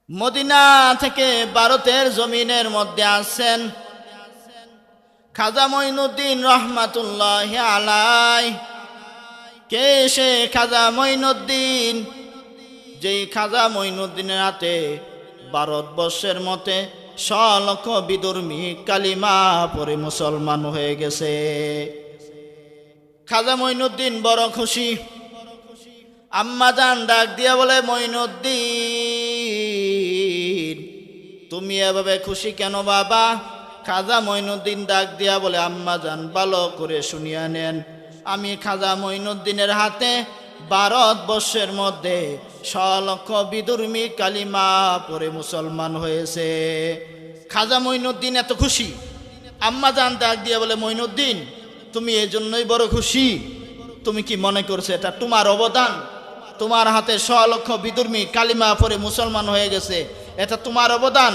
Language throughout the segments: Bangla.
মদিনা থেকে ভারতের জমিনের মধ্যে আসছেন খাজা মঈনুদ্দিন রহমাতুল্লাহি আলাই। কে সে খাজা মঈনুদ্দিন? যেই খাজা মঈনুদ্দিনের হাতে ভারতবর্ষের মতে লক্ষ বিধর্মী কালিমা পড়ে মুসলমান হয়ে গেছে। খাজা মঈনুদ্দিন বড় খুশি। আম্মাজান ডাক দিয়া বলে, মঈনুদ্দিন তুমি এভাবে খুশি কেন বাবা? খাজা মঈনুদ্দিন ডাক দিয়া বলে, আম্মাজান ভালো করে শুনিয়া নেন, আমি খাজা মঈনুদ্দিনের হাতে ভারতবর্ষের মধ্যে লক্ষ বিধর্মী কালিমা পড়ে মুসলমান হয়েছে। খাজা মঈনুদ্দিন এত খুশি। আম্মাজান ডাক দিয়া বলে, মঈনুদ্দিন তুমি এই জন্যই বড় খুশি? তুমি কি মনে করছো এটা তোমার অবদান? তোমার হাতে লক্ষ বিধর্মী কালিমা পড়ে মুসলমান হয়ে গেছে, এটা তোমার অবদান?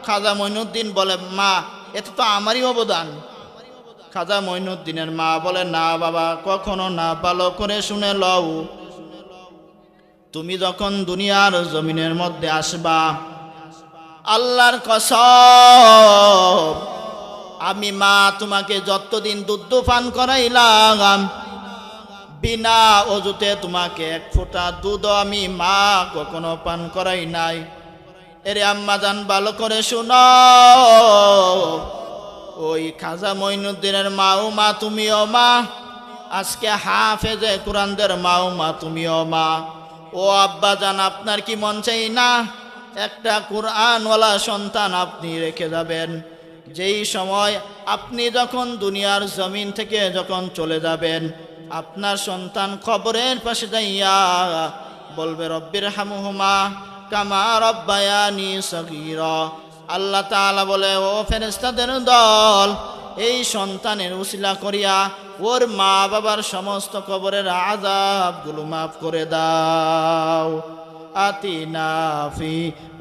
খাজা মঈনুদ্দিন বলে, মা এটা তো আমারই অবদান। খাজা মঈনুদ্দিনের মা বলে, না বাবা, কখনো না, ভালো করে শুনে লও। তুমি যখন দুনিয়ার জমিনের মধ্যে আসবা, আল্লাহর কসম আমি মা তোমাকে যতদিন দুধ পান করাইলাম, বিনা অজুতে তোমাকে এক ফোঁটা দুধ আমি মা কখনো পান করাই নাই। এরে আম্মাজান ভালো করে শুনো, ওই খাজা মঈনুদ্দিনের মাও মা তুমিও মা, আজকে হাফেজে কুরআনদের মাও মা তুমিও মা। ও আব্বাজান আপনার কি মন চাই না একটা কুরআনওয়ালা সন্তান আপনি রেখে যাবেন? যেই সময় আপনি যখন দুনিয়ার জমিন থেকে যখন চলে যাবেন, আপনার সন্তান কবরের পাশে যাইয়া বলবে, রব্বির হামুহুমা কামা রব্বায়ানি সগীরা। আল্লাহ তাআলা বলে, ও ফেরেশতাদের দল, এই সন্তানের উসিলা করিয়া ওর মা বাবার সমস্ত কবরের আযাবগুলো মাফ করে দাও। আতিনা ফি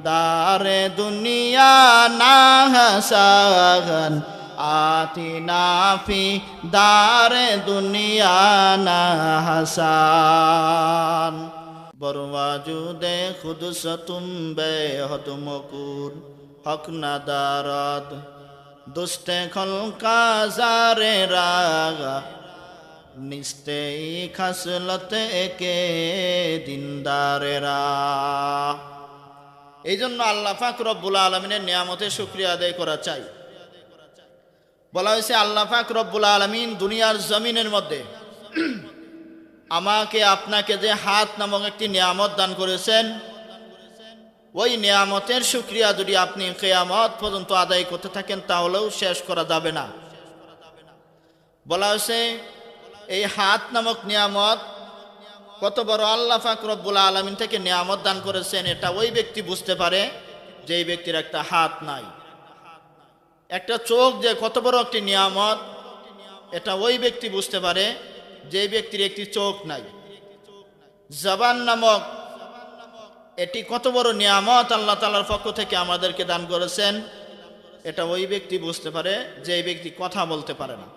দারে দুনিয়া না হাসান, আতিনা ফি দারে দুনিয়া না হাসান, বরওয়াজুদে খুদসতুম বেহদমকুর হক না দারদ দুস্তে খলকা জারে রাগা নিস্তে খাসলত একে দিনদারেরা। এই জন্য আল্লাহ পাক রব্বুল আলামিনের নিয়ামতের শুকরিয়া আদায় করা চাই। বলা হয়েছে আল্লাহ পাক রব্বুল আলামিন দুনিয়ার জমিনের মধ্যে আমাকে আপনাকে যে হাত নামক একটি নিয়ামত দান করেছেন, ওই নিয়ামতের শুকরিয়া যদি আপনি কিয়ামত পর্যন্ত আদায় করতে থাকেন তাহলেও শেষ করা যাবে না। বলা হয়েছে এই হাত নামক নিয়ামত কত বড় আল্লাহ পাক রব্বুল আলামিন থেকে নিয়ামত দান করেছেন, এটা ওই ব্যক্তি বুঝতে পারে যেই ব্যক্তির একটা হাত নাই। একটা চোখ যে কত বড় একটি নিয়ামত, এটা ওই ব্যক্তি বুঝতে পারে যেই ব্যক্তির একটি চোখ নাই। জবান নামক এটি কত বড় নিয়ামত আল্লাহ তাআলার পক্ষ থেকে আমাদেরকে দান করেছেন, এটা ওই ব্যক্তি বুঝতে পারে যে এই ব্যক্তি কথা বলতে পারে না।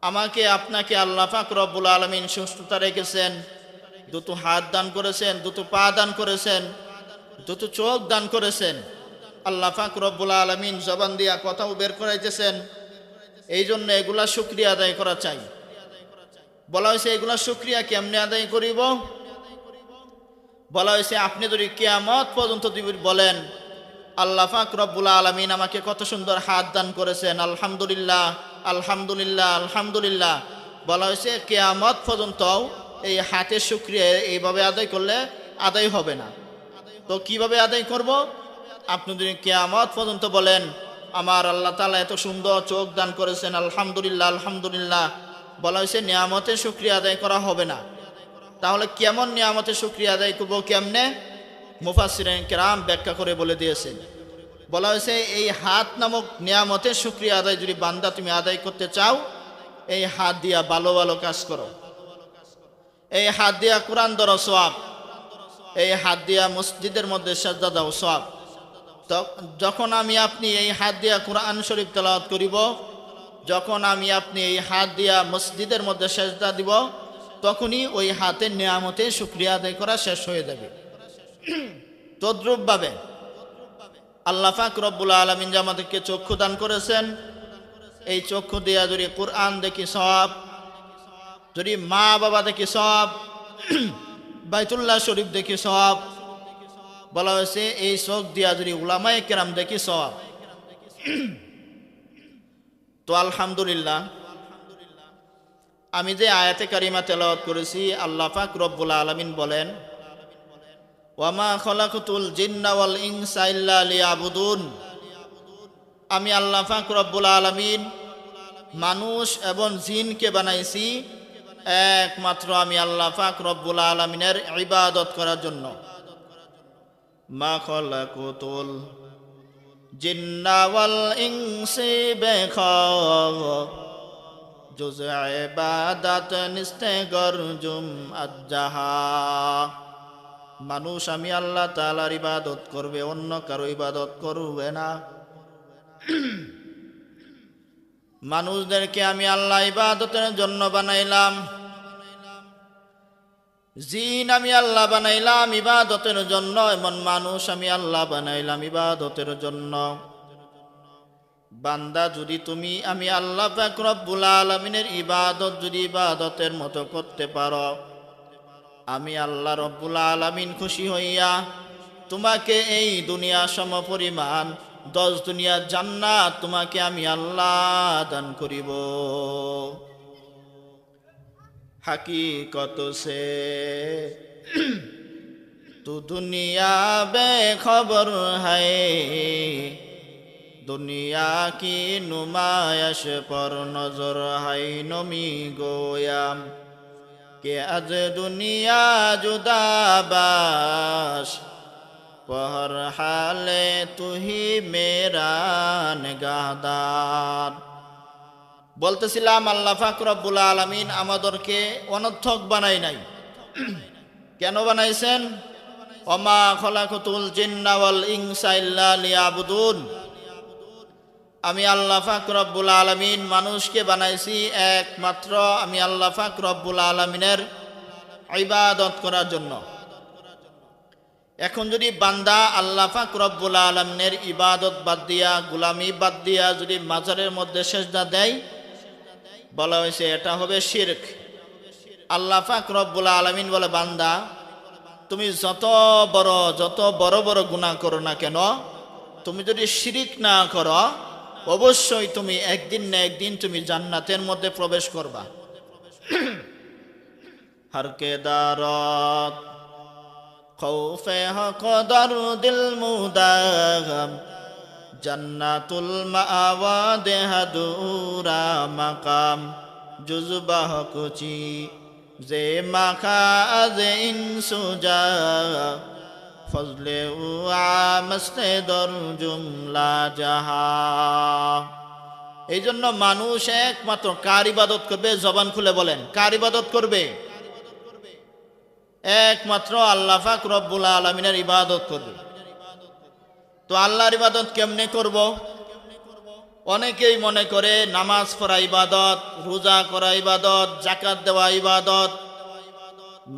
আমাকে আপনাকে আল্লাহ পাক রব্বুল আলামিন সুস্থতা রেখেছেন, দুটো হাত দান করেছেন, দুটো পা দান করেছেন, দুটো চোখ দান করেছেন। আল্লাহ পাক রব্বুল আলামিন জবান দিয়া কথাও বের করাইতেছেন। এই জন্য এগুলা শুকরিয়া আদায় করা চাই। বলা হয়েছে এগুলা শুকরিয়া কেমনে আদায় করিব? বলা হয়েছে আপনি যদি কিয়ামত পর্যন্ত বলেন, আল্লাহ পাক রব্বুল আলামিন আমাকে কত সুন্দর হাত দান করেছেন, আলহামদুলিল্লাহ আলহামদুলিল্লাহ আলহামদুলিল্লাহ। বলা হয়েছে কিয়ামত পর্যন্ত এই হাতের শুকরিয়া এইভাবে আদায় করলে আদায় হবে না। তো কিভাবে আদায় করব? আপনি যদি কিয়ামত পর্যন্ত বলেন, আমার আল্লাহ তাআলা এত সুন্দর চোখ দান করেছেন, আলহামদুলিল্লাহ আলহামদুলিল্লাহ। বলা হয়েছে নিয়ামতের শুকরিয়া আদায় করা হবে না। তাহলে কেমন নিয়ামতের শুকরিয়া আদায় করবো, কেমনে? মুফাসসিরিন কিরাম ব্যাখ্যা করে বলে দিয়েছেন। বলা হয়েছে এই হাত নামক নিয়ামতের শুকরিয়া আদায় যদি বান্দা তুমি আদায় করতে চাও, এই হাত দিয়া ভালো ভালো কাজ করো, এই হাত দিয়া কোরআন ধরো সওয়াব, এই হাত দিয়া মসজিদের মধ্যে সাজদা দাও সওয়াব। যখন আমি আপনি এই হাত দিয়া কোরআন শরীফ তেলাওয়াত করিব, যখন আমি আপনি এই হাত দিয়া মসজিদের মধ্যে সাজদা দিব, তখনই ওই হাতের নিয়ামতের শুকরিয়া আদায় করা শেষ হয়ে যাবে। তদ্রূপভাবে আল্লাহ পাক রব্বুল আলামিন যে আমাদেরকে চক্ষু দান করেছেন, এই চক্ষু দিয়া যদি কোরআন দেখি সওয়াব, যদি মা বাবা দেখি সওয়াব, বাইতুল্লাহ শরীফ দেখি সওয়াব। বলা হয়েছে এই চোখ দিয়া যদি উলামায়ে কেরাম দেখি সওয়াব। তো আলহামদুলিল্লাহ, আমি যে আয়াতে কারিমা তেলাওয়াত করেছি, আল্লাহ পাক রব্বুল আলামিন বলেন, ওয়ামা খলাকতুল জিন্না ওয়াল ইনসা ইল্লা লিয়াবুদুন। আমি আল্লাহ পাক রব্বুল আলামিন মানুষ এবং জিনকে বানাইছি একমাত্র আমি আল্লাহ পাক রব্বুল আলামিনের ইবাদত করার জন্য। মা খলাকতুল জিন্না ওয়াল ইনসা জুজ ইবাদাত নিস্তেগরজুম আজ্জাহা। মানুষ আমি আল্লাহ তাআলার ইবাদত করবে, অন্য কারো ইবাদত করবে না। মানুষদেরকে আমি আল্লাহ ইবাদতের জন্য বানাইলাম, জিন আমি আল্লাহ বানাইলাম ইবাদতের জন্য, এমন মানুষ আমি আল্লাহ বানাইলাম ইবাদতের জন্য। বান্দা, যদি তুমি আমি আল্লাহ পাক রব্বুল আলামিনের ইবাদত যদি ইবাদতের মতো করতে পারো, আমি আল্লাহ রব্বুল আলামিন খুশি হইয়া তোমাকে এই দুনিয়া সমপরিমাণ 10 দুনিয়া জান্নাত তোমাকে আমি আল্লাহ দান করিব। হাকিকত সে তু দুনিয়া বেখবর হ্যায়, দুনিয়া কি নুমায়শ পর নজর হাই নমি গোয়াম কে আজ দুনিয়া জুদাবাস পহর হালে তুহি মেরা নিগাহদার। বলতেছিলাম আল্লাহ পাক রব্বুল আলামিন আমাদেরকে অনর্থক বানাই নাই। কেন বানাইছেন? ওমা খলাকতুল জিন্না ওয়াল ইনসা ইল্লা লিয়াবুদুন। আমি আল্লাহ পাক রব্বুল আলামিন মানুষকে বানাইছি একমাত্র আমি আল্লাহ পাক রব্বুল আলামিনের ইবাদত করার জন্য। এখন যদি বান্দা আল্লাহ পাক রব্বুল আলামিনের ইবাদত বাদ দিয়া, গোলামি বাদ দিয়া যদি মাজারের মধ্যে সেজদা দেয়, বলা হয়েছে এটা হবে শিরক। আল্লাহ পাক রব্বুল আলামিন বলে, বান্দা তুমি যত বড় বড় গুনাহ করো না কেন, তুমি যদি শিরক না করো, অবশ্যই তুমি একদিন না একদিন তুমি জান্নাতের মধ্যে প্রবেশ করবা। হর কে দারত খৌফে হক দারুদিল মুদাগম জান্নাতুল মাওয়া দেহাদুরা মাকাম জুজবাহ কুচি যে মাখা যে ইনসুজা ফজলে মস্তে দরজুম লা জাহা। এই জন্য মানুষ একমাত্র কার ইবাদত করবে? জবান খুলে বলেন, কার ইবাদত করবে? একমাত্র আল্লাহ পাক রব্বুল আলামিনের ইবাদত করবে। তো আল্লাহর ইবাদত কেমনে করব? অনেকেই মনে করে নামাজ পড়া ইবাদত, রোজা করা ইবাদত, যাকাত দেওয়া ইবাদত,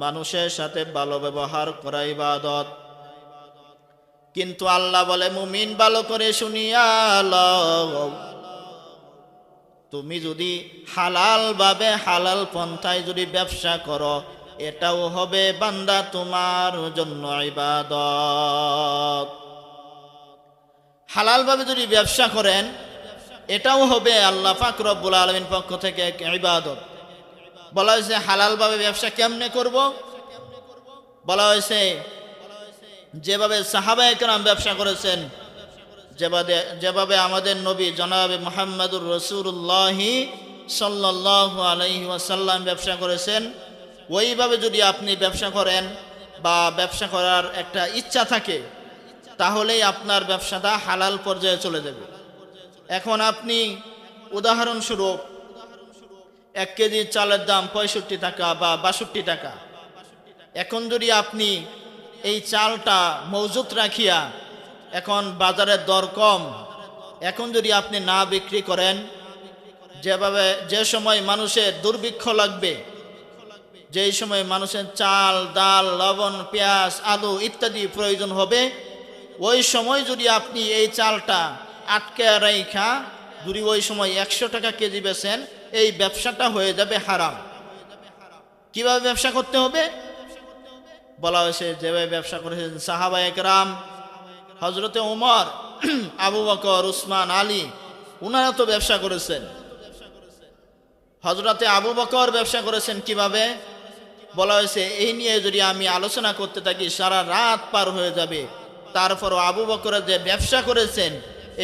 মানুষের সাথে ভালো ব্যবহার করা ইবাদত। কিন্তু আল্লাহ বলে, মুমিন ভালো করে শুনিয়া লও, তুমি যদি হালাল ভাবে হালাল পন্থায় যদি ব্যবসা করো, এটাও হবে বান্দা তোমার জন্য ইবাদত। হালাল ভাবে যদি ব্যবসা করেন, এটাও হবে আল্লাহ পাক রব্বুল আলামিন পক্ষ থেকে এক ইবাদত। বলা হয়েছে হালাল ভাবে ব্যবসা কেমনে করব? বলা হয়েছে যেভাবে সাহাবায়ে কেরাম ব্যবসা করেছেন, যেভাবে আমাদের নবী জনাবে মুহাম্মদুর রাসূলুল্লাহ সাল্লাল্লাহু আলাইহি ওয়াসাল্লাম ব্যবসা করেছেন, ওইভাবে যদি আপনি ব্যবসা করেন বা ব্যবসা করার একটা ইচ্ছা থাকে, তাহলেই আপনার ব্যবসাটা হালাল পর্যায়ে চলে যাবে। এখন আপনি উদাহরণস্বরূপ 1 কেজি চালের দাম 65 টাকা বা 62 টাকা। এখন যদি আপনি এই চালটা মজুত রাখিয়া, এখন বাজারের দর কম, এখন যদি আপনি না বিক্রি করেন, যে সময় মানুষের দুর্ভিক্ষ লাগবে, যেই সময় মানুষের চাল, ডাল, লবণ, পেঁয়াজ, আলু ইত্যাদি প্রয়োজন হবে, ওই সময় যদি আপনি এই চালটা আটকে রাইখা যদি ওই সময় 100 টাকা কেজি বেচেন, এই ব্যবসাটা হয়ে যাবে হারাম। কিভাবে ব্যবসা করতে হবে বলা হয়েছে, যেভাবে ব্যবসা করেছেন সাহাবায়ে কেরাম, হজরতে ওমর, আবু বকর, উসমান, আলী, উনারা তো ব্যবসা করেছেন। হজরতে আবু বকর ব্যবসা করেছেন কিভাবে বলা হয়েছে, এই নিয়ে যদি আমি আলোচনা করতে থাকি সারা রাত পার হয়ে যাবে। তারপরও আবু বকর যে ব্যবসা করেছেন,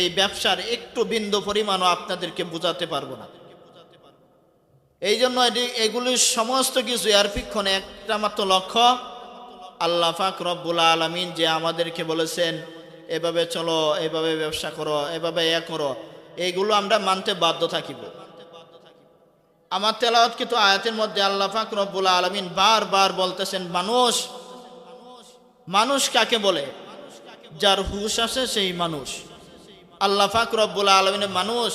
এই ব্যবসার একটু বিন্দু পরিমাণও আপনাদেরকে বোঝাতে পারবো না। এই জন্য এগুলির সমস্ত কিছু এর পিছনে একটা মাত্র লক্ষ্য, আল্লাহ পাক রব্বুল আলামিন যে আমাদেরকে বলেছেন এভাবে চলো, এভাবে ব্যবসা করো, এভাবে করো, এইগুলো আমরা মানতে বাধ্য থাকিব। আমার তেলাওয়াত কিন্তু আয়াতের মধ্যে আল্লাহ পাক রব্বুল আলামিন বারবার বলতেছেন মানুষ। মানুষ কাকে বলে? যার হুঁশ আছে সেই মানুষ। আল্লাহ পাক রব্বুল আলামিনের মানুষ,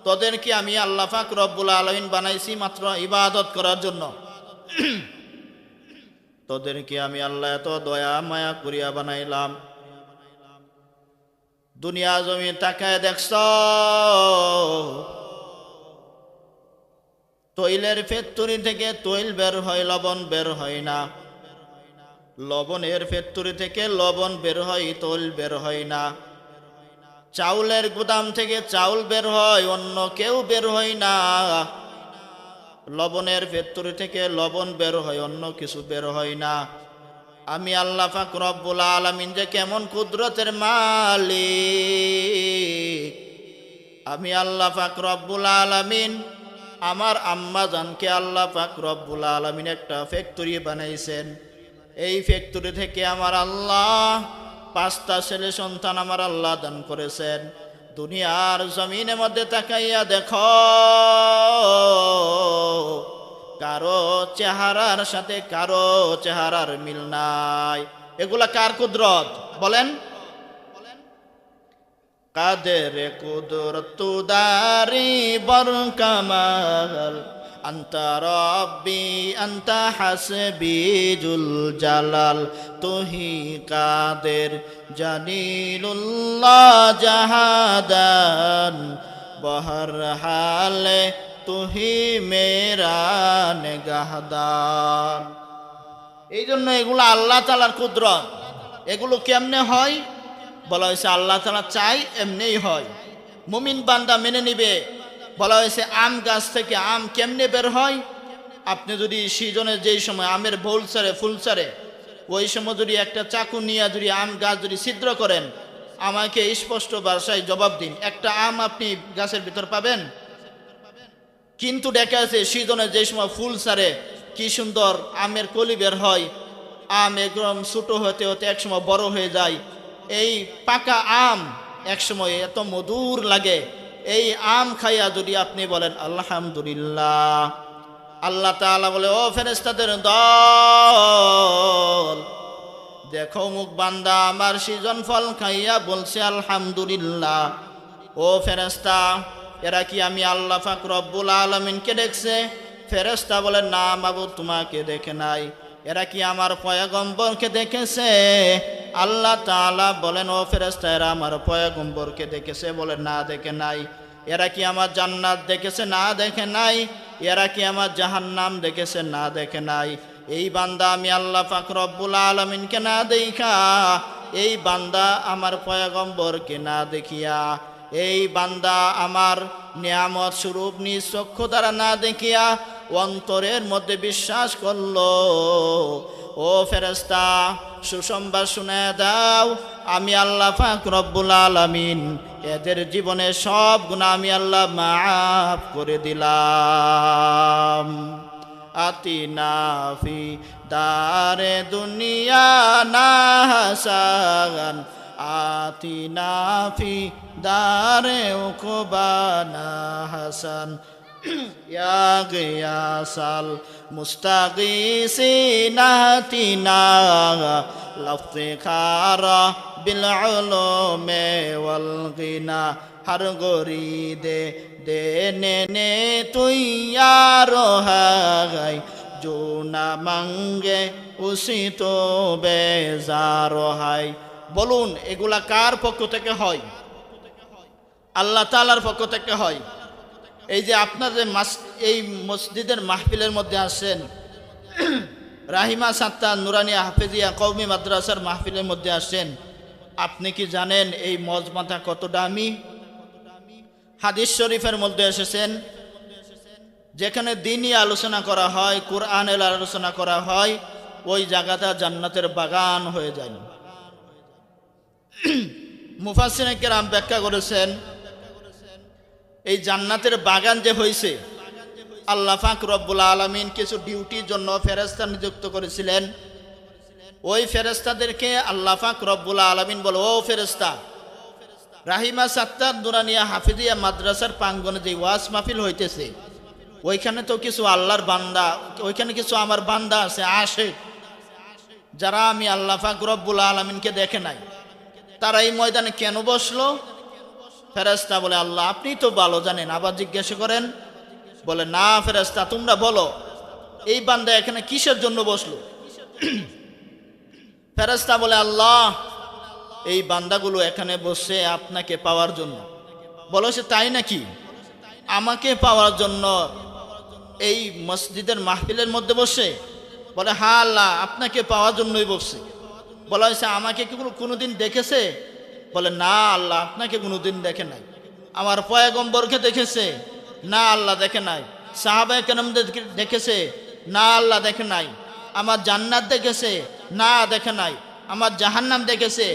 তোদেরকে আমি আল্লাহ পাক রব্বুল আলামিন বানাইছি মাত্র ইবাদত করার জন্য। তোদেরকে আমি আল্লাহ এত দয়া মায়া করিয়া বানাইলাম। দুনিয়া জমি তাকায় দেখছ, তৈলের ফ্যাক্টরি থেকে তৈল বের হয়, লবণ বের হয় না। লবণের ফ্যাক্টরি থেকে লবণ বের হয়, তৈল বের হয় না। চাউলের গুদাম থেকে চাউল বের হয়, অন্য কেউ বের হয় না। লবণের ফ্যাক্টরি থেকে লবণ বের হয়, অন্য কিছু বের হয় না। আমি আল্লাহ পাক রব্বুল আলামিন যে কেমন কুদরতের মালিক, আমি আল্লাহ পাক রব্বুল আলামিন আমার আম্মা জানকে আল্লাহ পাক রব্বুল আলামিন একটা ফ্যাক্টরি বানাইছেন। এই ফ্যাক্টরি থেকে আমার আল্লাহ 5টা ছেলে সন্তান আমার আল্লাহ দান করেছেন। দুনিয়ার জমিনের মধ্যে তাকাইয়া দেখো, কারো চেহারার সাথে কারো চেহারার মিল নাই। এগুলা কার কুদরত বলেন? কাদের কুদরত দারি বর কামাল, আন্তা রব্বি আন্তা হাসবি জুল জালাল, তুহি কাদের জালিলুল্লাহ জাহাদান, বহর হালে তুহি মেরা নেগাহদান। এই জন্য এগুলো আল্লাহ তাআলার কুদরত। এগুলো কেমনে হয় বলা হয়েছে, আল্লাহ তাআলা চাই এমনিই হয়। মুমিন বান্দা মেনে নিবে। বলা হয়েছে আম গাছ থেকে আম কেমনে বের হয়? আপনি যদি সিজনের যেই সময় আমের বোল ছাড়ে, ফুল ছাড়ে, ওই সময় যদি একটা চাকু নিয়ে যদি আম গাছ যদি ছিদ্র করেন, আমাকে স্পষ্ট ভাষায় জবাব দিন, একটা আম আপনি গাছের ভিতর পাবেন? কিন্তু দেখা আছে সিজনে যে সময় ফুল ছাড়ে কি সুন্দর আমের কলি বের হয়, আম একদম ছোট হতে হতে একসময় বড় হয়ে যায়। এই পাকা আম একসময় এত মধুর লাগে। এই আম খাইয়া যদি আপনি বলেন আলহামদুলিল্লাহ, আল্লাহ তাআলা বলে ও ফেরেশতাদের দল, দেখো মুখ বান্দা আমার সৃজন ফল খাইয়া বলছে আলহামদুলিল্লাহ। ও ফেরেশতা, এরা কি আমি আল্লাহ পাক রব্বুল আলামিনকে দেখছে? ফেরেশতা বলে না মাবুদ, তোমাকে দেখে নাই। এরা কি আমার পয়গম্বরকে দেখেছে? আল্লাহ তাআলা বলেন ও ফেরেশতা, এরা আমার পয়গম্বরকে দেখেছে? বলে না, দেখে নাই। এরা কি আমার জান্নাত দেখেছে? না, দেখে নাই। এরা কি আমার জাহান্নাম দেখেছে? না, দেখে নাই। এই বান্দা আমি আল্লাহ পাক রব্বুল আলামিনকে না দেখা, এই বান্দা আমার পয়গম্বরকে না দেখিয়া, এই বান্দা আমার নিয়ামত স্বরূপ নিজ চক্ষু দ্বারা না দেখিয়া অন্তরের মধ্যে বিশ্বাস করলো। ও ফেরেশতা, সুসংবাদ শুনে দাও, আমি আল্লাহ পাক রব্বুল আলামিন এদের জীবনে সব গুনাহ আমি আল্লাহ মাফ করে দিলাম। আতিনা ফি দারে দুনিয়া না হাসান, আতিনা ফি দারে উকবা না হাসান, ইয়া গিয়াসাল মুস্তাগিসিনা আতিনা লাফতিখারা বিল উলুমে ওয়াল গিনা, হর গরি দে দেনে নে তুই यारो है जो ना मांगे उसी तो बेजारो है, বলুন এগুলা কার পক্ষ থেকে হয়? আল্লাহ তাআলার পক্ষ থেকে হয়। এই যে আপনার যে এই মসজিদের মাহফিলের মধ্যে আসেন, রাহিমা সাত্তার নুরানিয়া হাফেজিয়া কওমি মাদ্রাসার মাহফিলের মধ্যে আসেন, আপনি কি জানেন এই মজমাটা কত দামি? হাদিস শরীফের মধ্যে এসেছেন, যেখানে দ্বীনি আলোচনা করা হয়, কোরআনের আলোচনা করা হয়, ওই জায়গাটা জান্নাতের বাগান হয়ে যায়। মুফাসসিরিনে কেরাম ব্যাখ্যা করেছেন, এই জান্নাতের বাগান যে হয়েছে, আল্লাহ পাক রব্বুল আলামিন কিছু ডিউটির জন্য ফেরেশতা নিযুক্ত করেছিলেন। ওই ফেরেশতাদেরকে আল্লাহ পাক রব্বুল আলামিন বলে, ও ফেরেশতা, রাহিমা সাত্তার নুরানিয়া হাফিজিয়া মাদ্রাসার প্রাঙ্গণে যে ওয়াজ মাহফিল হইতেছে, ওইখানে তো কিছু আল্লাহর বান্দা, ওইখানে কিছু আমার বান্দা আছে, আশিক, যারা আমি আল্লাহ পাক রব্বুল আলামিনকে দেখে নাই, তারা এই ময়দানে কেন বসলো? ফেরেশতা বলে, আল্লাহ আপনি তো ভালো জানেন। আবার জিজ্ঞাসা করেন, বলে, না ফেরেশতা তোমরা বলো এই বান্দা এখানে কিসের জন্য বসলো? ফেরেশতা বলে, আল্লাহ এই বান্দাগুলো এখানে বসে আপনাকে পাওয়ার জন্য। বলো, সে তাই নাকি? আমাকে পাওয়ার জন্য এই মসজিদের মাহফিলের মধ্যে বসে? বলে, হ্যাঁ আল্লাহ আপনাকে পাওয়ার জন্যই বসছে। বলা হয়েছে, আমাকে কি কোনোদিন দেখেছে? বলে, না আল্লাহ আপনাকে কোনোদিন দেখে নাই। আমার পয়গম্বরকে দেখেছে? না আল্লাহ দেখে নাই। সাহাবায়ে কেরামদের দেখেছে? না আল্লাহ দেখে নাই। আমার জান্নাত দেখেছে? না দেখে নাই। আমার জাহান্নাম দেখেছে?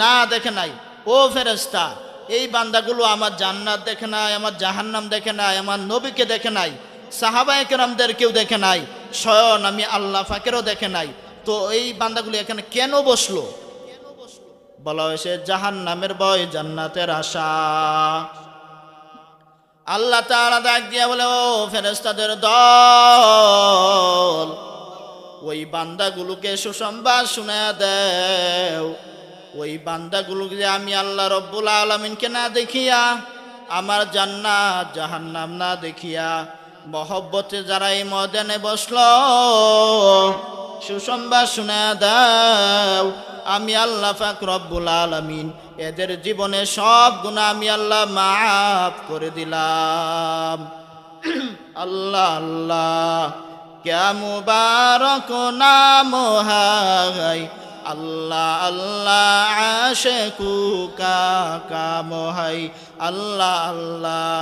না দেখে নাই। ও ফেরেশতা, এই বান্দাগুলো আমার জান্নাত দেখে নাই, আমার জাহান্নাম দেখে নাই, আমার নবীকে দেখে নাই, সাহাবায়ে কেরামদের কেউ দেখে নাই, স্বয়ং আমি আল্লাহ পাকেরও দেখে নাই, তো এই বান্দাগুলো এখানে কেন বসলো? বলা হয়েছে, জাহান্নামের ভয় জান্নাতের আশা। আল্লাহ তাআলা ডাক দিয়া বলে, ও ফেরেশতাদের দল, ওই বান্দাগুলোকে সুসংবাদ শুনায়া দেও। ওই বান্দাগুলোকে যে আমি আল্লাহ রব্বুল আলামিনকে না দেখিয়া, আমার জান্নাত জাহান্নাম না দেখিয়া, মহব্বতে যারা এই ময়দানে বসলো, সুসংবাদ শুনায়া দাও, আমি আল্লাহ পাক রব্বুল আলামিন এদের জীবনে সব গুনাহ আমি আল্লাহ মাফ করে দিলাম। আল্লাহ আল্লাহ क्या मुबारक नाम है, अल्लाह अल्लाह आशिकू का काम है, अल्लाह अल्लाह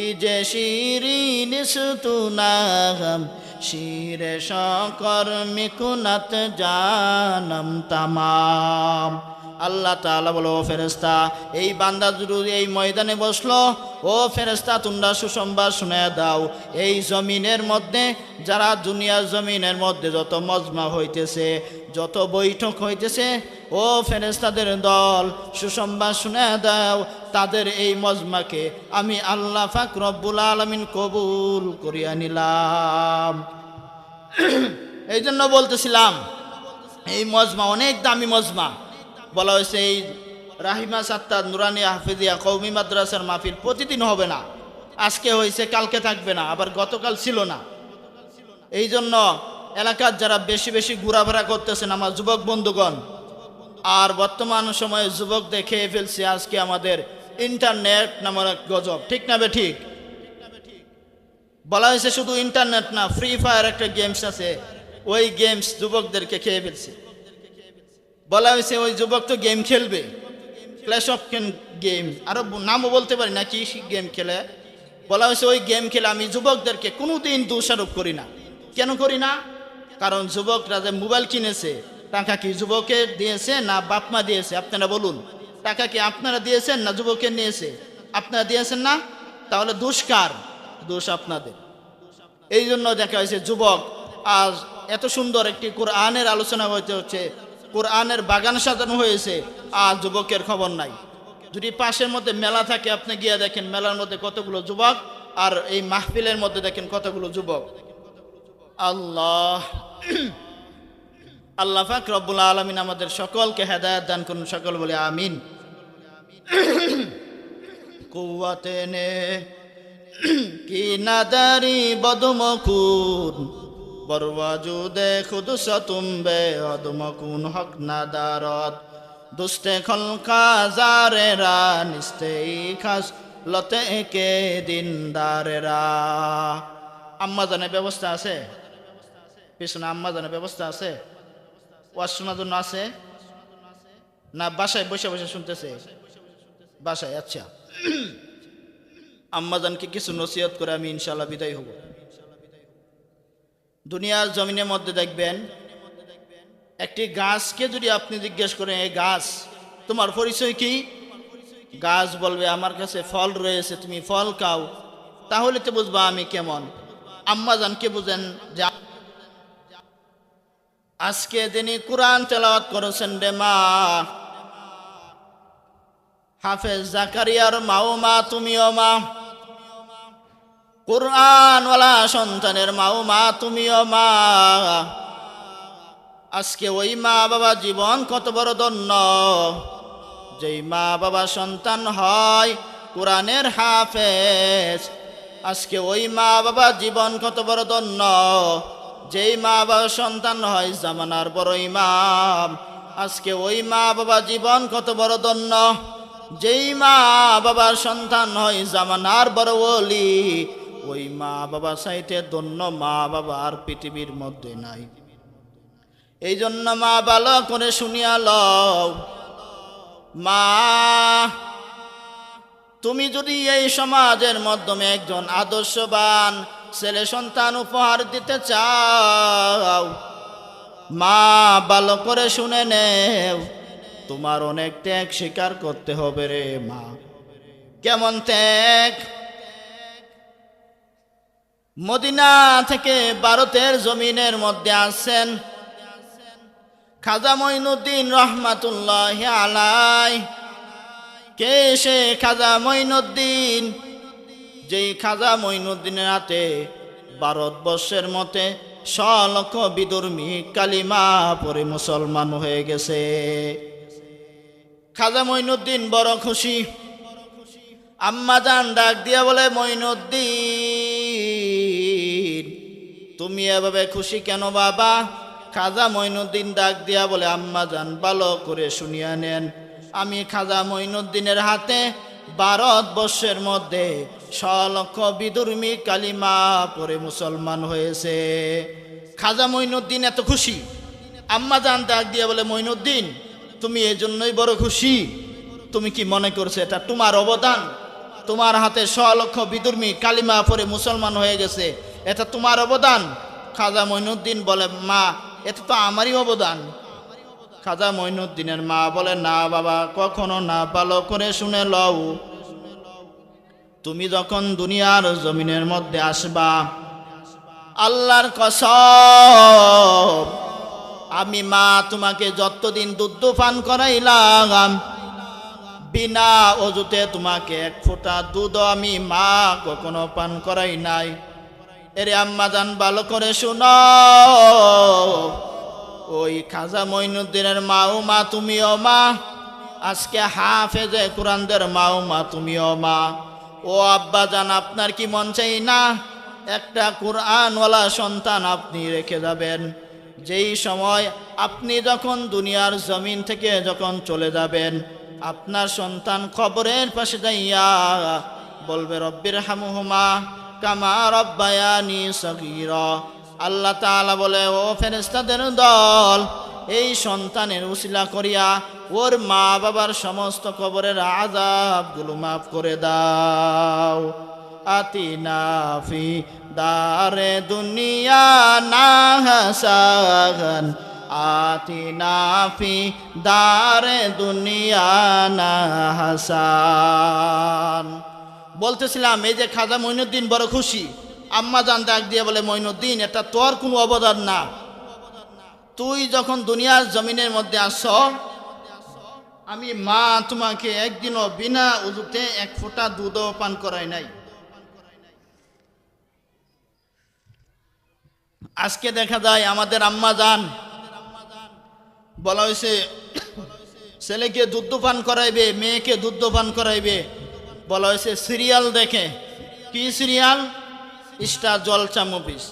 इजे शिरीन सुतुनागम शीर शकर मिकुनत जानम तमाम। আল্লাহ তাআলা বলো, ও ফেরেশতা এই বান্দা যদি এই ময়দানে বসলো, ও ফেরেশতা তোমরা সুসংবাদ শুনিয়ে দাও, এই জমিনের মধ্যে যারা দুনিয়ার জমিনের মধ্যে যত মজমা হইতেছে, যত বৈঠক হইতেছে, ও ফেরেশতাদের দল সুসংবাদ শুনিয়ে দাও, তাদের এই মজমাকে আমি আল্লাহ পাক রব্বুল আলামিন কবুল করিয়া নিলাম। এই জন্য বলতেছিলাম এই মজমা অনেক দামি মজমা। বলা হয়েছে এই রাহিমা সাত্তার নুরানিয়া হাফিজিয়া কওমি মাদ্রাসার মাহফিল প্রতিদিন হবে না, আজকে হয়েছে কালকে থাকবে না, আবার গতকাল ছিল না। এই জন্য এলাকার যারা বেশি বেশি ঘোরাফেরা করতেছেন আমার যুবক বন্ধুগণ, আর বর্তমান সময়ে যুবক দেখে ফেলছে আজকে আমাদের ইন্টারনেট নামের এক গজব, ঠিক না বে ঠিক? বলা হয়েছে শুধু ইন্টারনেট না, ফ্রি ফায়ার একটা গেমস আছে, ওই গেমস যুবকদেরকে খেয়ে ফেলছে। বলা হয়েছে ওই যুবক তো গেম খেলবে, ক্ল্যাশ অফ গেম, আরো নামও বলতে পারি না কি গেম খেলে। বলা হয়েছে ওই গেম খেলে আমি যুবকদেরকে কোনোদিন দোষারোপ করি না। কেন করি না? কারণ যুবকরা যে মোবাইল কিনেছে, টাকা কি যুবকে দিয়েছে না বাপ মা দিয়েছে? আপনারা বলুন, টাকা কি আপনারা দিয়েছেন না যুবকের নিয়েছে? আপনারা দিয়েছেন না? তাহলে দোষ কার? দোষ আপনাদের। এই জন্য দেখা হয়েছে যুবক আজ এত সুন্দর একটি কোরআনের আলোচনা হইতে হচ্ছে, কোরআনের বাগান সাজানো হয়েছে, আর যুবকের খবর নাই। যদি পাশের মধ্যে মেলা থাকে আপনি গিয়ে দেখেন মেলার মধ্যে কতগুলো যুবক, আর এই মাহফিলের মধ্যে দেখেন কতগুলো যুবক। আল্লাহ আল্লাহ পাক রব্বুল আলামিন আমাদের সকলকে হেদায়েত দান করুন, সকল বলে আমিন। কুওয়াতে নে কি নাদারি বদমকুন বরওয়াজুদে খুদ সতুম্বে অদমকুন হক নাদারত দুস্তে খলকা জারেরা নিস্তে খাস লতে কে দিনদারেরা। আম্মাজানের ব্যবস্থা আছে পিছনে? আম্মাজানের ব্যবস্থা আছে? ওয়াজ শোনার জন্য আছে না বাসায় বসে বসে শুনতেছে? বাসায়। আচ্ছা, আম্মাজানকে কিছু নসিহত করে আমি ইনশাআল্লাহ বিদায় হব। দুনিয়ার জমিনের মধ্যে দেখবেন একটি গাছকে যদি আপনি জিজ্ঞেস করেন এই গাছ তোমার পরিচয় কি, গাছ বলবে আমার কাছে ফল রয়েছে, তুমি ফল খাও, তাহলে তো বুঝবা আমি কেমন। আম্মাজানকে বুঝেন যে আজকে যিনি কোরআন তেলাওয়াত করেছেন রে মা, হাফেজ জাকারিয়ার মাও মা, তুমিও মা, কোরআনওয়ালা সন্তানের মাও মা, তুমিও মা। আজকে ওই মা বাবা জীবন কত বড় ধন্য, যেই মা বাবা সন্তান হয় কোরআনের হাফেজ। আজকে ওই মা বাবা জীবন কত বড় ধন্য, যেই মা বাবা সন্তান হয় জামানার বড় ইমাম। আজকে ওই মা বাবা জীবন কত বড় ধন্য, যেই মা বাবার সন্তান হয় জামানার বড় ওলি। ওই মা বাবা চাইতে ধন্য মা বাবা আর পৃথিবীর মধ্যে নাই। এই জন্য মা ভালো করে শুনিয়া লও, মা তুমি যদি এই সমাজের মাধ্যমে একজন আদর্শবান ছেলে সন্তান উপহার দিতে চাও, মা ভালো করে শুনে নেও, তোমার অনেক ত্যাগ স্বীকার করতে হবে রে মা। কেমন ত্যাগ? মদিনা থেকে ভারতের জমিনের মধ্যে আসছেন খাজা মঈনুদ্দিন রহমাতুল্লাহ আলাই। কে সে খাজা মঈনুদ্দিন? যেই খাজা মঈনুদ্দিনের হাতে ভারতবর্ষের মতে লক্ষ বিধর্মী কালিমা পরে মুসলমান হয়ে গেছে। খাজা মঈনুদ্দিন বড় খুশি। আম্মাজান ডাক দিয়া বলে, মঈনুদ্দিন তুমি এভাবে খুশি কেন বাবা? খাজা মঈনুদ্দিন ডাক দিয়া বলে, আম্মাজান ভালো করে শুনিয়া নেন, আমি খাজা মঈনুদ্দিনের হাতে ভারতবর্ষের মধ্যে লক্ষ বিধর্মী কালিমা পরে মুসলমান হয়েছে। খাজা মঈনুদ্দিন এত খুশি। আম্মাজান ডাক দিয়া বলে, মঈনুদ্দিন তুমি এই জন্যই বড় খুশি? তুমি কি মনে করছো এটা তোমার অবদান? তোমার হাতে লক্ষ বিধর্মী কালিমা পরে মুসলমান হয়ে গেছে, এটা তোমার অবদান? খাজা মঈনুদ্দিন বলে, মা এটা তো আমারই অবদান। খাজা মঈনুদ্দিনের মা বলে, না বাবা কখনো না, ভালো করে শুনে লও। তুমি যখন দুনিয়ার জমিনের মধ্যে আসবা, আল্লাহর কসম আমি মা তোমাকে যতদিন দুধ পান করাইলাম, বিনা অজুতে তোমাকে এক ফোঁটা দুধ আমি মা কখনো পান করাই নাই। এরে আম্মাজান ভালো করে শুনো, ওই খাজা মঈনুদ্দিনের মাও মা, তুমিও মা। আজকে হাফেজে কোরআনদের মাও মা, তুমিও মা। ও আব্বাজান আপনার কি মন চাই না একটা কোরআনওয়ালা সন্তান আপনি রেখে যাবেন? যেই সময় আপনি যখন দুনিয়ার জমিন থেকে যখন চলে যাবেন, আপনার সন্তান কবরের পাশে যাইয়া বলবে, রব্বির হামহুমা কামা রব্বায়ানি সগীরা। আল্লাহ তাআলা বলে, ও ফেরেশতাদের দল, এই সন্তানের উসিলা করিয়া ওর মা বাবার সমস্ত কবরের আযাবগুলো মাফ করে দাও। আতিনা ফি দারে দুনিয়া না হাসান, আতিনা ফি দারে দুনিয়া না হাসান। বলতেছিলাম এই যে খাজা মঈনুদ্দিন বড় খুশি। আম্মাজান ডাক দিয়ে বলে, মঈনুদ্দিন এটা তোর কোনো অবদান না। তুই যখন দুনিয়ার জমিনের মধ্যে আসছ, আমি মা তোমাকে একদিনও বিনা উযুতে এক ফোঁটা দুধও পান করাই নাই। আজকে দেখা যায় আমাদের আম্মাজান বলা হয়েছে ছেলেকে দুধ পান করাইবে, মেয়েকে দুধ পান করাইবে, বলা হয়েছে সিরিয়াল দেখে। কি সিরিয়াল? স্টার জলসা মুভিস,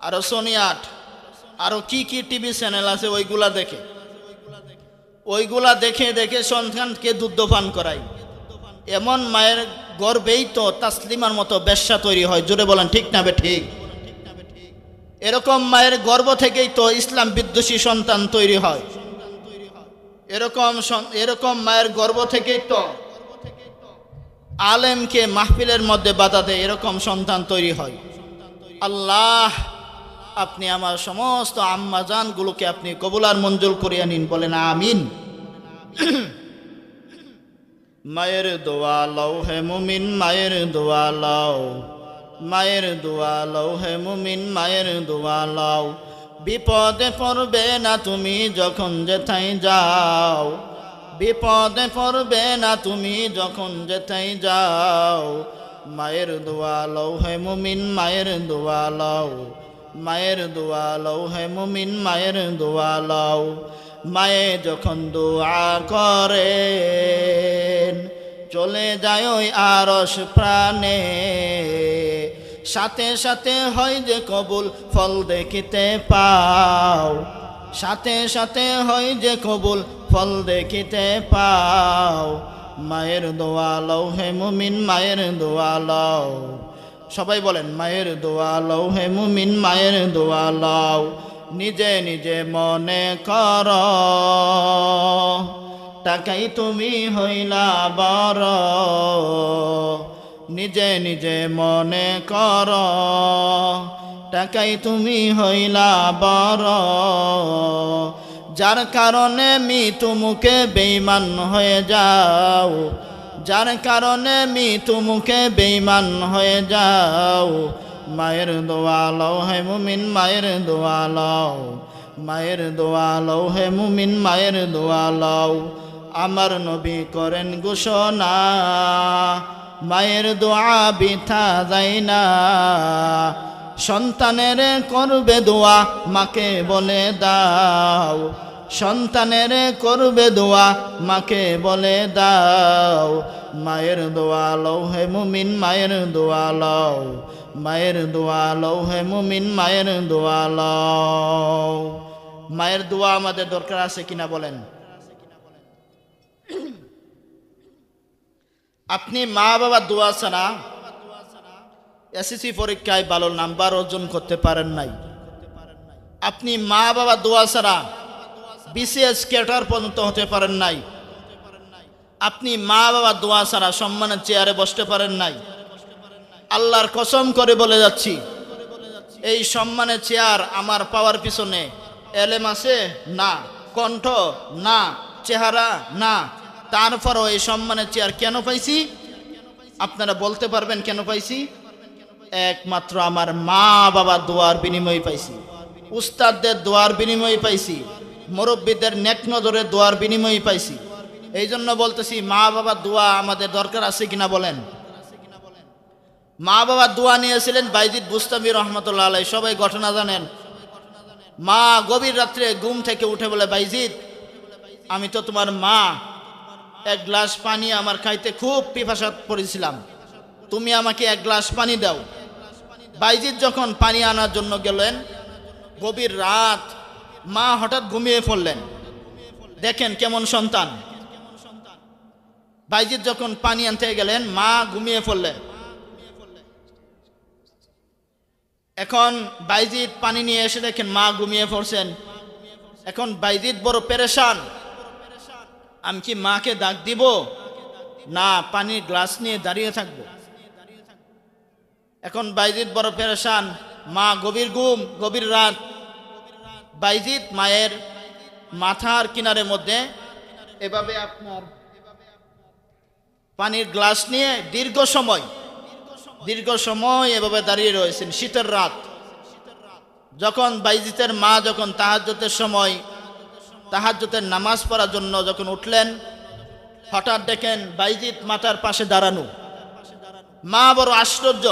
আরো সোনি 8, আরো কি কি টিভি চ্যানেল আছে ওইগুলা দেখে। ওইগুলা দেখে দেখে সন্তানকে দুধ পান করাই। এমন মায়ের গর্ভেই তো তাসলিমার মতো বেশ্যা তৈরি হয়। জোরে বলেন ঠিক না ঠিক? এরকম মায়ের গর্ভ থেকেই তো ইসলাম বিদ্বেষী সন্তান তৈরি হয়। এরকম মায়ের গর্ভ থেকেই তো আলেমকে মাহফিলের মধ্যে বাধা দেয়, এরকম সন্তান তৈরি হয়। আল্লাহ, আপনি আমার সমস্ত আম্মাজানগুলোকে আপনি কবুল আর মঞ্জুর করিয়া নিন, বলেন আমিন। মায়ের দোয়া লও হে মুমিন, মায়ের দোয়া লও, মায়ের দোয়া লও হে মুমিন, মায়ের দোয়া লও। বিপদে পড়বে না তুমি যখন যেথায় যাও, বিপদে পড়বে না তুমি যখন যেথায় যাও। মায়ের দোয়া লও হে মুমিন, মায়ের দোয়া লও, মায়ের দোয়া লও হে মুমিন, মায়ের দোয়া লও। মায়ে যখন দোয়া করেন চলে যায় ওই আরশ প্রাণে, সাথে সাথে হয় যে কবুল ফল দেখিতে পাও, সাথে সাথে হয় যে কবুল ফল দেখিতে পাও। মায়ের দোয়া লও হে মুমিন, মায়ের দোয়া লও। সবাই বলেন মায়ের দোয়া লও হে মুমিন, মায়ের দোয়া লও। নিজে নিজে মনে কর টাকাই তুমি হইলা বড়, নিজে নিজে মনে কর টাকাই তুমি হইলা বড়। যার কারণে মৃত্যু মুখে বেঈমান হয়ে যাও, যার কারণে মৃত্যু মুখে বেঈমান হয়ে যাও। মায়ের দোয়া লও হে মুমিন, মায়ের দোয়া লও, মায়ের দোয়া লও হে মুমিন, মায়ের দোয়া লও। আমার নবী করেন ঘোষণা মায়ের দোয়া বৃথা যায় না। সন্তানের করবে দোয়া মাকে বলে দাও, সন্তানের করবে দোয়া মাকে বলে দাও। মায়ের দোয়া লও হে মুমিন, মায়ের দোয়া লও, মায়ের দোয়া লও হে মুমিন, মায়ের দোয়া লও। মায়ের দোয়া আমাদের দরকার আছে কিনা বলেন? আপনি মা বাবার দোয়া ছাড়া এসএসসি পরীক্ষায় ভালো নাম্বার অর্জন করতে পারেন নাই, আপনি মা বাবার দোয়া ছাড়া বিসিএস ক্যাডার পর্যন্ত হতে পারেন নাই, আপনি মা বাবার দোয়া ছাড়া সম্মানের চেয়ারে বসতে পারেন নাই। আল্লাহর কসম করে বলে যাচ্ছি, এই সম্মানের চেয়ার আমার পাওয়ার পিছনে এলেম আছে না, কণ্ঠ না, চেহারা না, তারপরও এই সম্মানের চেয়ার কেন পাইছি? আপনারা বলতে পারবেন কেন পাইছি? একমাত্র আমার মা বাবার দোয়ার বিনিময়ে পাইছি, উস্তাদদের দোয়ার বিনিময়ে পাইছি, মুরব্বীদের নেক নজরের দোয়ার বিনিময়ে পাইছি। এই জন্য বলতেছি মা বাবার দোয়া আমাদের দরকার আছে কিনা বলেন? মা বাবার দোয়া নিয়েছিলেন বাইজিদ বুস্তামি রহমতুল্লাহ আলাইহি, সবাই ঘটনা জানেন। মা গভীর রাত্রে ঘুম থেকে উঠে বলে, বাইজিদ আমি তো তোমার মা, এক গ্লাস পানি আমার খাইতে খুব পিপাসা পড়েছিলাম, তুমি আমাকে এক গ্লাস পানি দাও। বাইজিদ যখন পানি আনার জন্য গেলেন, গভীর রাত, মা হঠাৎ ঘুমিয়ে পড়লেন। দেখেন কেমন সন্তান। বাইজিদ যখন পানি আনতে গেলেন, মা ঘুমিয়ে পড়লেন। এখন বাইজিদ পানি নিয়ে এসে দেখেন মা ঘুমিয়ে পড়ছেন। এখন বাইজিদ বড় পেরেশান, আমি কি মাকে ডাক দিব না পানির গ্লাস নিয়ে দাঁড়িয়ে থাকবো? এখন বাইজিদ বড় পেরেশান, মা গভীর ঘুম, গভীর রাত। বাইজিদ মায়ের মাথার কিনারের মধ্যে এভাবে আপনার পানির গ্লাস নিয়ে দীর্ঘ সময় এভাবে দাঁড়িয়ে রয়েছেন। শীতের রাত, যখন বাইজিদের মা যখন তাহাজ্জুদের সময় তাহাজ্জুদের নামাজ পড়ার জন্য যখন উঠলেন, হঠাৎ দেখেন বাইজিদ মাথার পাশে দাঁড়ানো। মা বড় আশ্চর্য,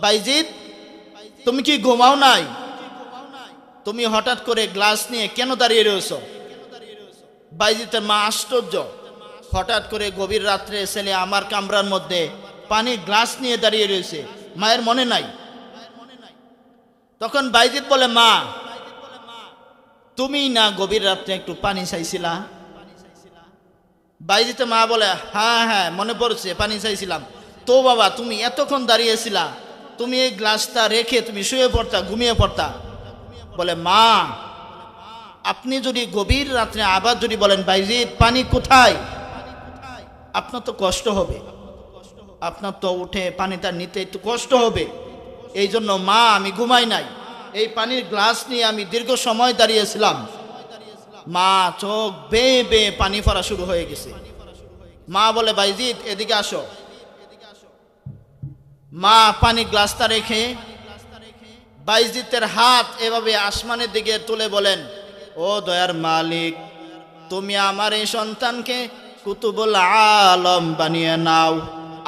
বাইজিদ তুমি কি ঘুমাও নাই? তুমি হঠাৎ করে গ্লাস নিয়ে কেন দাঁড়িয়ে রয়েছ? বাইজিদের মা আশ্চর্য, হঠাৎ করে গভীর রাত্রে ছেলে আমার কামরার মধ্যে পানির গ্লাস নিয়ে দাঁড়িয়ে রয়েছে, মায়ের মনে নাই। তখন বাইজিদ বলে, মা তুমি না গভীর রাত্রে একটু পানি চাইছিলা, বাইজিতে মা বলে, হ্যাঁ হ্যাঁ মনে পড়ছে, পানি চাইছিলাম। তো বাবা তুমি এতক্ষণ দাঁড়িয়েছিলা, তুমি এই গ্লাসটা রেখে তুমি শুয়ে পড়তা, ঘুমিয়ে পড়তা। বলে, মা আপনি যদি গভীর রাত্রে আবার যদি বলেন বাইজিৎ পানি কোথায়, আপনার তো কষ্ট হবে, আপনার তো উঠে পানিটা নিতে একটু কষ্ট হবে। এই জন্য মা আমি ঘুমাই নাই, এই পানির গ্লাস নিয়ে আমি দীর্ঘ সময় দাঁড়িয়েছিলাম। মা চোখ বেয়ে বেয়ে পানি পড়া শুরু হয়ে গেছে। মা বলে, বাইজিৎ এদিকে আসো। মা পানি গ্লাসটা রেখে বাইজিতের হাত এভাবে আসমানের দিকে তুলে বলেন, ও দয়ার মালিক, তুমি আমার এই সন্তানকে কুতুবুল আলম বানিয়ে নাও।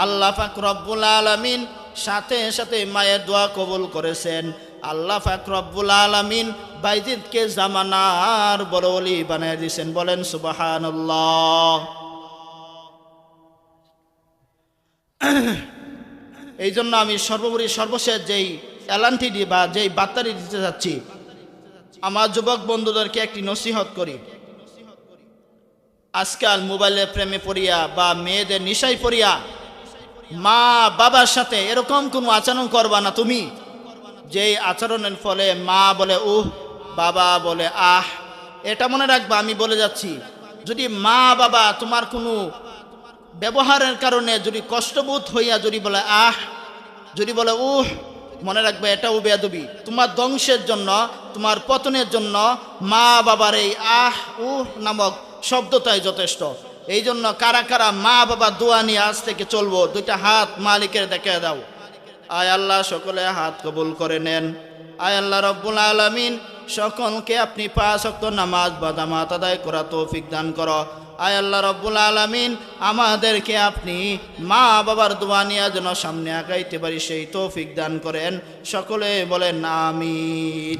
আল্লাহ পাক রব্বুল আলামিন সাথে সাথে মায়ের দোয়া কবুল করেছেন। আল্লাহ পাক রব্বুল আলামিন বাইজিদকে জামানার বড় ওলি বানিয়ে দিয়েছেন। বলেন সুবহানাল্লাহ। এই জন্য আমি সর্বোপরি সর্বশেষ যেই এলানটি বা যেই বার্তাটি দিতে যাচ্ছি, আমার যুবক বন্ধুদেরকে একটি নসিহত করি। আজকাল মোবাইলের প্রেমে পড়িয়া বা মেয়েদের নিশায় পড়িয়া মা বাবার সাথে এরকম কোনো আচরণ করবা না তুমি, যেই আচরণের ফলে মা বলে উহ, বাবা বলে আহ। এটা মনে রাখবা, আমি বলে যাচ্ছি, যদি মা বাবা তোমার কোনো ব্যবহারের কারণে যদি কষ্টবোধ হইয়া যদি বলে আহ, যদি বলে উহ, মনে রাখবে এটাও বেয়াদবি। তোমার ধ্বংসের জন্য, তোমার পতনের জন্য মা বাবার এই আহ উহ নামক শব্দটাই যথেষ্ট। এই জন্য কারা কারা মা বাবা দোয়া নিয়ে আজ থেকে চলবো, দুইটা হাত মালিকের দেখে দাও। আয় আল্লাহ সকলে হাত কবুল করে নেন। আয় আল্লাহ রব্বুল আলামিন সকলকে আপনি 5 ওয়াক্ত নামাজ বা জামাত আদায় করা তৌফিক দান করো। আয় আল্লাহ রব্বুল আলামিন আমাদেরকে আপনি মা বাবার দোয়া নিয়ে যেন সামনে আগাইতে পারি সেই তৌফিক দান করেন। সকলে বলেন আমিন।